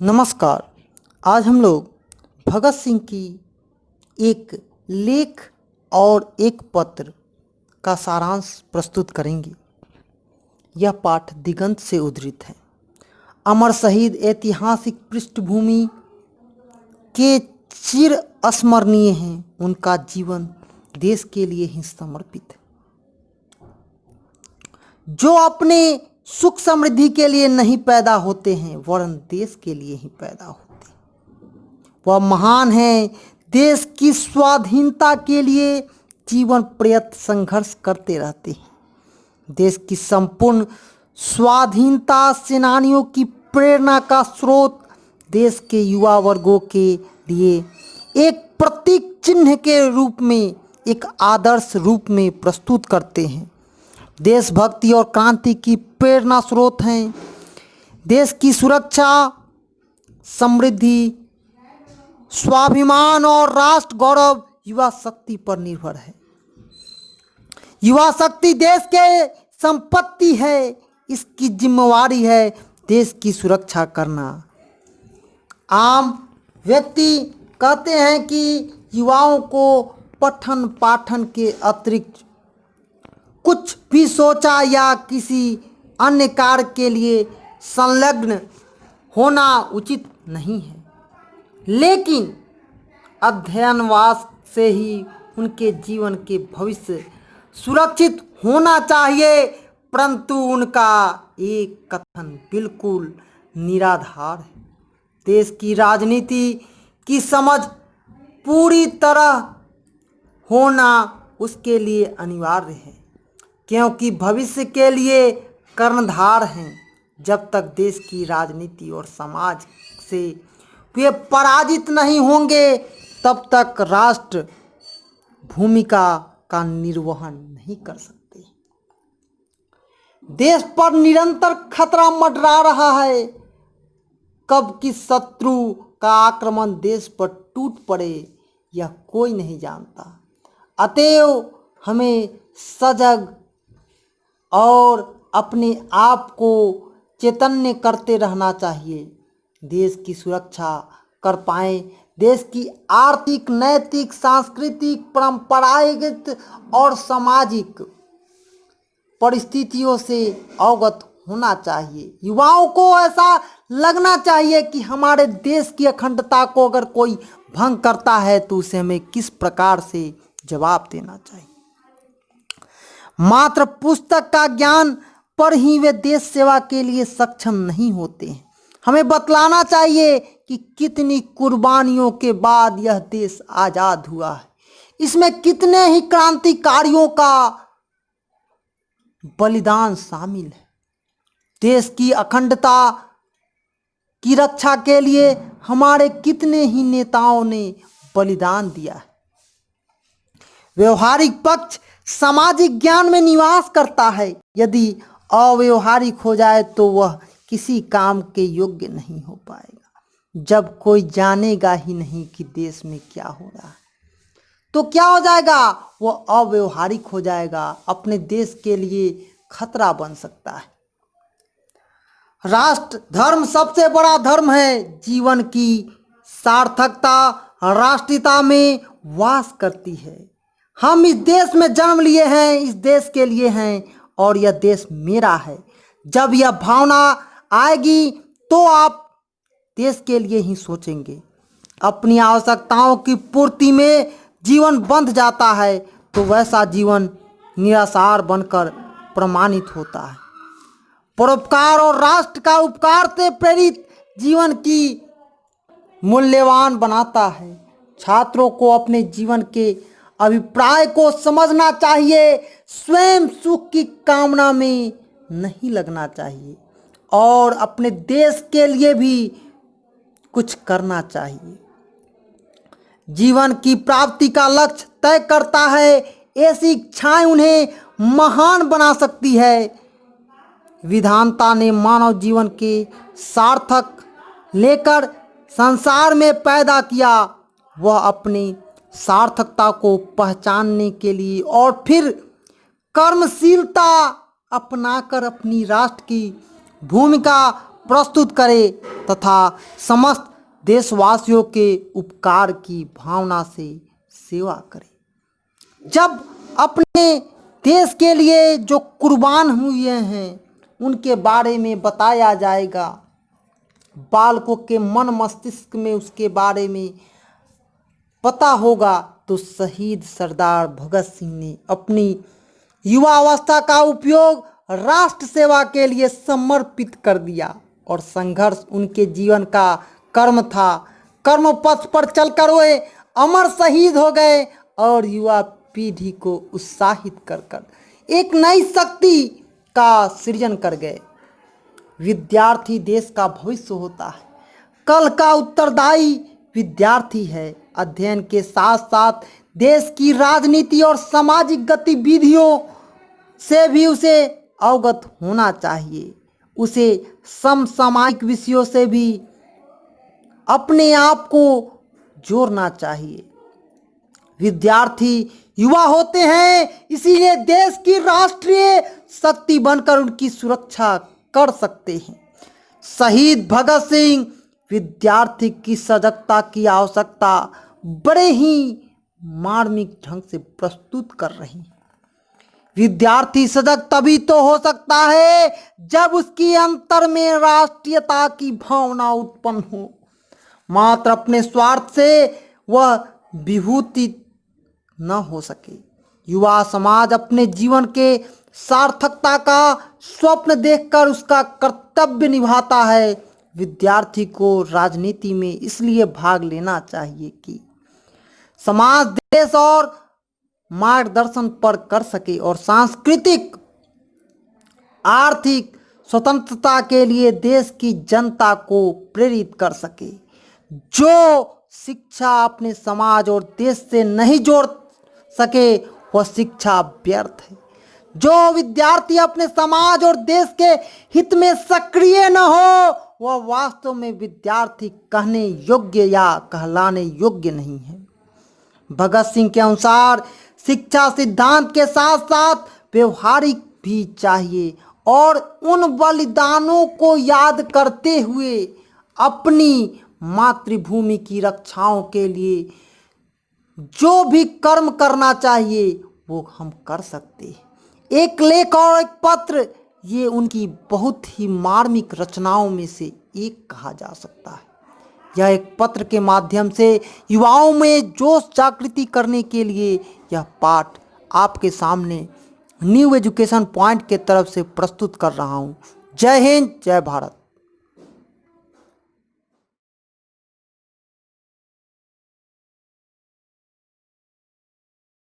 नमस्कार। आज हम लोग भगत सिंह की एक लेख और एक पत्र का सारांश प्रस्तुत करेंगे। यह पाठ दिगंत से उद्धृत है। अमर शहीद ऐतिहासिक पृष्ठभूमि के चिर अस्मरणीय हैं। उनका जीवन देश के लिए ही समर्पित है। जो अपने सुख समृद्धि के लिए नहीं पैदा होते हैं वरन देश के लिए ही पैदा होते हैं। वह महान है, देश की स्वाधीनता के लिए जीवन पर्यंत संघर्ष करते रहते हैं। देश की संपूर्ण स्वाधीनता सेनानियों की प्रेरणा का स्रोत देश के युवा वर्गों के लिए एक प्रतीक चिन्ह के रूप में, एक आदर्श रूप में प्रस्तुत करते हैं। देशभक्ति और क्रांति की प्रेरणा स्रोत हैं। देश की सुरक्षा, समृद्धि, स्वाभिमान और राष्ट्र गौरव युवा शक्ति पर निर्भर है। युवा शक्ति देश के संपत्ति है। इसकी जिम्मेवारी है देश की सुरक्षा करना। आम व्यक्ति कहते हैं कि युवाओं को पठन पाठन के अतिरिक्त कुछ भी सोचा या किसी अन्य कार्य के लिए संलग्न होना उचित नहीं है, लेकिन अध्ययनवास से ही उनके जीवन के भविष्य सुरक्षित होना चाहिए। परंतु उनका एक कथन बिल्कुल निराधार है। देश की राजनीति की समझ पूरी तरह होना उसके लिए अनिवार्य है, क्योंकि भविष्य के लिए कर्णधार हैं। जब तक देश की राजनीति और समाज से वे पराजित नहीं होंगे तब तक राष्ट्र भूमिका का निर्वहन नहीं कर सकते। देश पर निरंतर खतरा मंडरा रहा है। कब किस शत्रु का आक्रमण देश पर टूट पड़े यह कोई नहीं जानता। अतएव हमें सजग और अपने आप को चैतन्य करते रहना चाहिए। देश की सुरक्षा कर पाएं, देश की आर्थिक, नैतिक, सांस्कृतिक, परंपरागत और सामाजिक परिस्थितियों से अवगत होना चाहिए। युवाओं को ऐसा लगना चाहिए कि हमारे देश की अखंडता को अगर कोई भंग करता है तो उसे हमें किस प्रकार से जवाब देना चाहिए। मात्र पुस्तक का ज्ञान पर ही वे देश सेवा के लिए सक्षम नहीं होते हैं। हमें बतलाना चाहिए कि कितनी कुर्बानियों के बाद यह देश आज़ाद हुआ है। इसमें कितने ही क्रांतिकारियों का बलिदान शामिल है। देश की अखंडता की रक्षा के लिए हमारे कितने ही नेताओं ने बलिदान दिया है। व्यवहारिक पक्ष सामाजिक ज्ञान में निवास करता है। यदि अव्यवहारिक हो जाए तो वह किसी काम के योग्य नहीं हो पाएगा। जब कोई जानेगा ही नहीं कि देश में क्या हो रहा है तो क्या हो जाएगा, वह अव्यवहारिक हो जाएगा, अपने देश के लिए खतरा बन सकता है। राष्ट्र धर्म सबसे बड़ा धर्म है। जीवन की सार्थकता राष्ट्रीयता में वास करती है। हम इस देश में जन्म लिए हैं, इस देश के लिए हैं और यह देश मेरा है। जब यह भावना आएगी तो आप देश के लिए ही सोचेंगे। अपनी आवश्यकताओं की पूर्ति में जीवन बंध जाता है तो वैसा जीवन निराशार बनकर प्रमाणित होता है। परोपकार और राष्ट्र का उपकार से प्रेरित जीवन की मूल्यवान बनाता है। छात्रों को अपने जीवन के अभिप्राय को समझना चाहिए। स्वयं सुख की कामना में नहीं लगना चाहिए और अपने देश के लिए भी कुछ करना चाहिए। जीवन की प्राप्ति का लक्ष्य तय करता है। ऐसी इच्छाएं उन्हें महान बना सकती है। विधाता ने मानव जीवन के सार्थक लेकर संसार में पैदा किया। वह अपनी सार्थकता को पहचानने के लिए और फिर कर्मशीलता अपनाकर अपनी राष्ट्र की भूमिका प्रस्तुत करे तथा समस्त देशवासियों के उपकार की भावना से सेवा करे। जब अपने देश के लिए जो कुर्बान हुए हैं उनके बारे में बताया जाएगा, बालकों के मन मस्तिष्क में उसके बारे में पता होगा, तो शहीद सरदार भगत सिंह ने अपनी युवावस्था का उपयोग राष्ट्र सेवा के लिए समर्पित कर दिया और संघर्ष उनके जीवन का कर्म था। कर्म पथ पर चलकर वे अमर शहीद हो गए और युवा पीढ़ी को उत्साहित कर कर एक नई शक्ति का सृजन कर गए। विद्यार्थी देश का भविष्य होता है। कल का उत्तरदायी विद्यार्थी है। अध्ययन के साथ साथ देश की राजनीति और सामाजिक गतिविधियों से भी उसे अवगत होना चाहिए। उसे समसामयिक विषयों से भी अपने आप को जोड़ना चाहिए। विद्यार्थी युवा होते हैं, इसीलिए देश की राष्ट्रीय शक्ति बनकर उनकी सुरक्षा कर सकते हैं। शहीद भगत सिंह विद्यार्थी की सजगता की आवश्यकता बड़े ही मार्मिक ढंग से प्रस्तुत कर रही हैं। विद्यार्थी सजग तभी तो हो सकता है जब उसकी अंतर में राष्ट्रीयता की भावना उत्पन्न हो। मात्र अपने स्वार्थ से वह विभूति न हो सके। युवा समाज अपने जीवन के सार्थकता का स्वप्न देखकर उसका कर्तव्य निभाता है। विद्यार्थी को राजनीति में इसलिए भाग लेना चाहिए कि समाज, देश और मार्गदर्शन पर कर सके और सांस्कृतिक आर्थिक स्वतंत्रता के लिए देश की जनता को प्रेरित कर सके। जो शिक्षा अपने समाज और देश से नहीं जोड़ सके वह शिक्षा व्यर्थ है। जो विद्यार्थी अपने समाज और देश के हित में सक्रिय न हो वह वास्तव में विद्यार्थी कहने योग्य या कहलाने योग्य नहीं है। भगत सिंह के अनुसार शिक्षा सिद्धांत के साथ साथ व्यवहारिक भी चाहिए और उन बलिदानों को याद करते हुए अपनी मातृभूमि की रक्षाओं के लिए जो भी कर्म करना चाहिए वो हम कर सकते हैं। एक लेख और एक पत्र, ये उनकी बहुत ही मार्मिक रचनाओं में से एक कहा जा सकता है। यह एक पत्र के माध्यम से युवाओं में जोश जागृति करने के लिए यह पाठ आपके सामने न्यू एजुकेशन पॉइंट के तरफ से प्रस्तुत कर रहा हूँ। जय हिंद, जय भारत।